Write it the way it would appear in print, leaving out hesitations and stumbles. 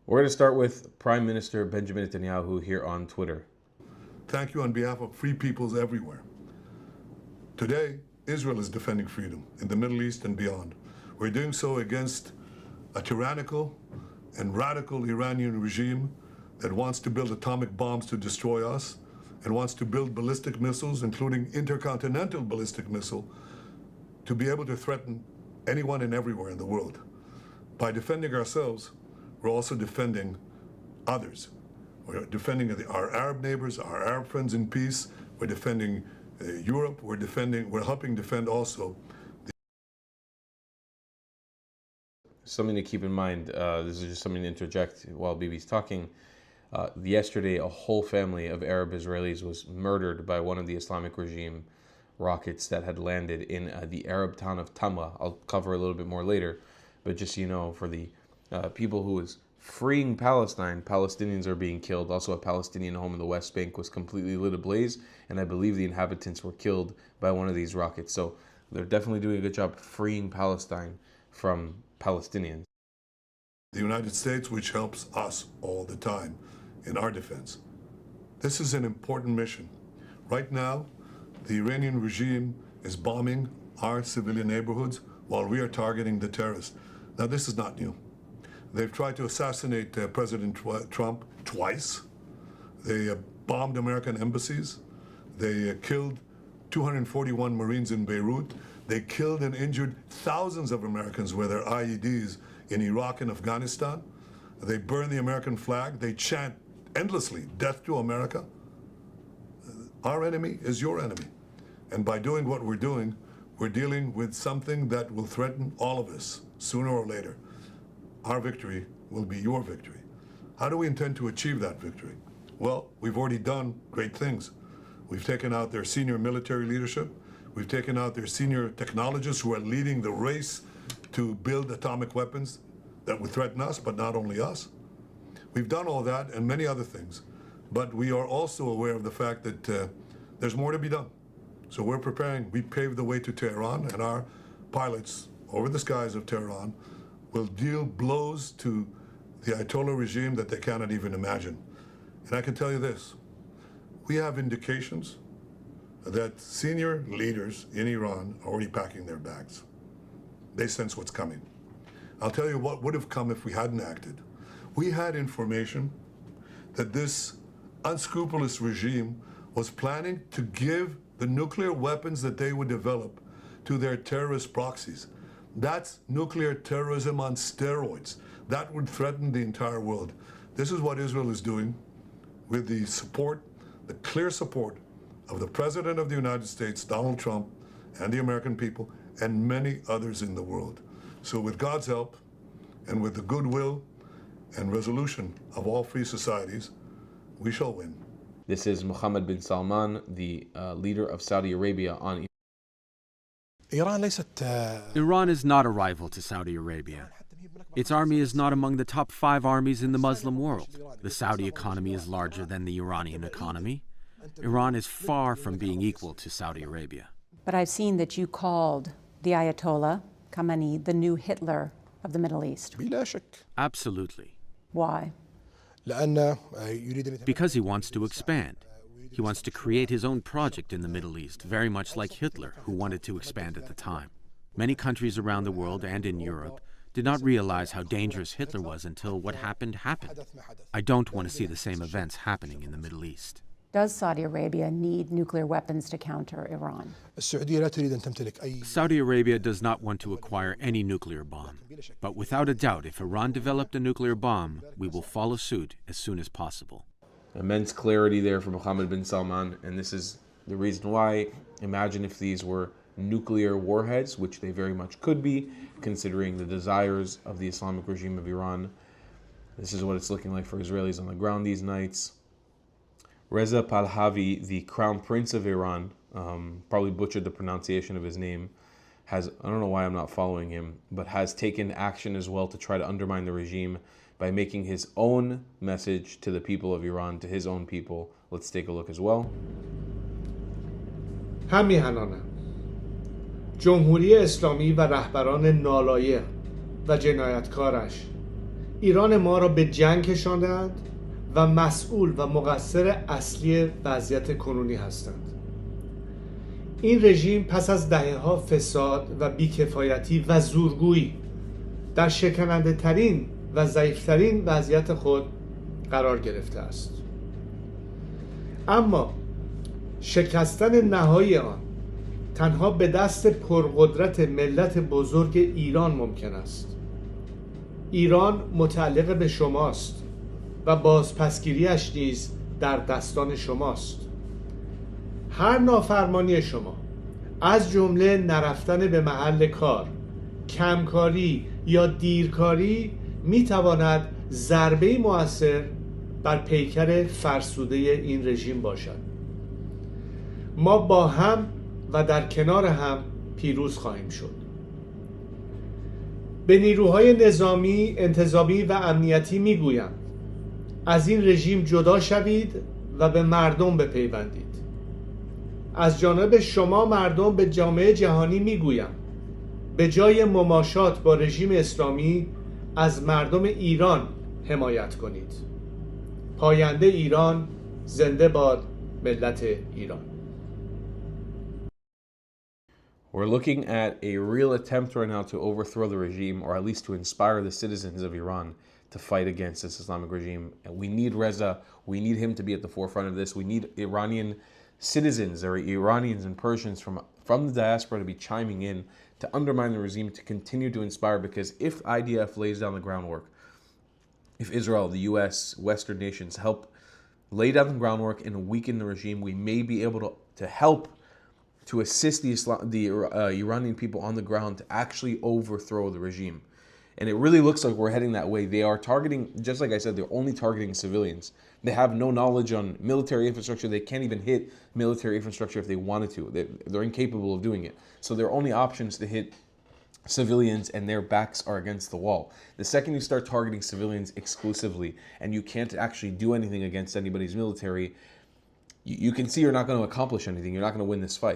We're going to start with Prime Minister Benjamin Netanyahu here on Twitter. Thank you on behalf of free peoples everywhere. Today, Israel is defending freedom in the Middle East and beyond. We're doing so against a tyrannical and radical Iranian regime that wants to build atomic bombs to destroy us and wants to build ballistic missiles, including intercontinental ballistic missile, to be able to threaten anyone and everywhere in the world. By defending ourselves, we're also defending others. We're defending our Arab neighbors, our Arab friends in peace. We're defending Europe. We're helping defend also. Something to keep in mind, this is just something to interject while Bibi's talking. Yesterday, a whole family of Arab Israelis was murdered by one of the Islamic regime rockets that had landed in the Arab town of Tamra. I'll cover a little bit more later, but just so you know, for the people who was freeing Palestine, Palestinians are being killed. Also, a Palestinian home in the West Bank was completely lit ablaze, and I believe the inhabitants were killed by one of these rockets. So they're definitely doing a good job freeing Palestine from Palestinians. The United States, which helps us all the time in our defense. This is an important mission. Right now, the Iranian regime is bombing our civilian neighborhoods while we are targeting the terrorists. Now, this is not new. They've tried to assassinate President Trump twice. They bombed American embassies. They killed 241 Marines in Beirut. They killed and injured thousands of Americans with their IEDs in Iraq and Afghanistan. They burn the American flag. They chant endlessly, "Death to America." Our enemy is your enemy. And by doing what we're doing, we're dealing with something that will threaten all of us sooner or later. Our victory will be your victory. How do we intend to achieve that victory? Well, we've already done great things. We've taken out their senior military leadership. We've taken out their senior technologists who are leading the race to build atomic weapons that would threaten us, but not only us. We've done all that and many other things, but we are also aware of the fact that there's more to be done. So we're preparing. We paved the way to Tehran, and our pilots over the skies of Tehran will deal blows to the Ayatollah regime that they cannot even imagine. And I can tell you this, we have indications that senior leaders in Iran are already packing their bags. They sense what's coming. I'll tell you what would have come if we hadn't acted. We had information that this unscrupulous regime was planning to give the nuclear weapons that they would develop to their terrorist proxies. That's nuclear terrorism on steroids. That would threaten the entire world. This is what Israel is doing with the support, the clear support of the President of the United States, Donald Trump, and the American people, and many others in the world. So with God's help, and with the goodwill and resolution of all free societies, we shall win. This is Mohammed bin Salman, the leader of Saudi Arabia on Iran is not a rival to Saudi Arabia. Its army is not among the top 5 armies in the Muslim world. The Saudi economy is larger than the Iranian economy. Iran is far from being equal to Saudi Arabia. But I've seen that you called the Ayatollah Khamenei the new Hitler of the Middle East. Absolutely. Why? Because he wants to expand. He wants to create his own project in the Middle East, very much like Hitler, who wanted to expand at the time. Many countries around the world and in Europe did not realize how dangerous Hitler was until what happened happened. I don't want to see the same events happening in the Middle East. Does Saudi Arabia need nuclear weapons to counter Iran? Saudi Arabia does not want to acquire any nuclear bomb. But without a doubt, if Iran developed a nuclear bomb, we will follow suit as soon as possible. Immense clarity there from Mohammed bin Salman, and this is the reason why. Imagine if these were nuclear warheads, which they very much could be, considering the desires of the Islamic regime of Iran. This is what it's looking like for Israelis on the ground these nights. Reza Pahlavi, the Crown Prince of Iran, probably butchered the pronunciation of his name, I don't know why I'm not following him, but has taken action as well to try to undermine the regime by making his own message to the people of Iran, to his own people. Let's take a look as well. همیهنانم جمهوری اسلامی و رهبران نالایق و جنایتکارش ایران ما را به جنگ کشاندند و مسئول و مقصر اصلی وضعیت کنونی هستند. این رژیم پس از دهه‌ها فساد و بیکفایتی و زورگویی در شکننده ترین و ضعیفترین وضعیت خود قرار گرفته است. اما شکستن نهایی آن تنها به دست پرقدرت ملت بزرگ ایران ممکن است. ایران متعلق به شماست و بازپسگیریش نیز در دستان شماست. هر نافرمانی شما، از جمله نرفتن به محل کار، کمکاری یا دیرکاری، میتواند ضربه مؤثر بر پیکر فرسوده این رژیم باشد. ما با هم و در کنار هم پیروز خواهیم شد. به نیروهای نظامی، انتظامی و امنیتی میگویم از این رژیم جدا شوید و به مردم بپیوندید. از جانب شما مردم به جامعه جهانی میگویم به جای مماشات با رژیم اسلامی از مردم ایران حمایت کنید. پاینده ایران، زنده باد ملت ایران. We're looking at a real attempt right now to overthrow the regime, or at least to inspire the citizens of Iran to fight against this Islamic regime. And we need Reza, we need him to be at the forefront of this. We need Iranian citizens, or Iranians and Persians from the diaspora to be chiming in to undermine the regime, to continue to inspire, because if IDF lays down the groundwork, if Israel, the US, Western nations help lay down the groundwork and weaken the regime, we may be able to help to assist the Iranian people on the ground to actually overthrow the regime. And it really looks like we're heading that way. They are targeting, just like I said, they're only targeting civilians. They have no knowledge on military infrastructure. They can't even hit military infrastructure if they wanted to. They're incapable of doing it. So their only options to hit civilians, and their backs are against the wall. The second you start targeting civilians exclusively and you can't actually do anything against anybody's military, you can see you're not going to accomplish anything. You're not going to win this fight.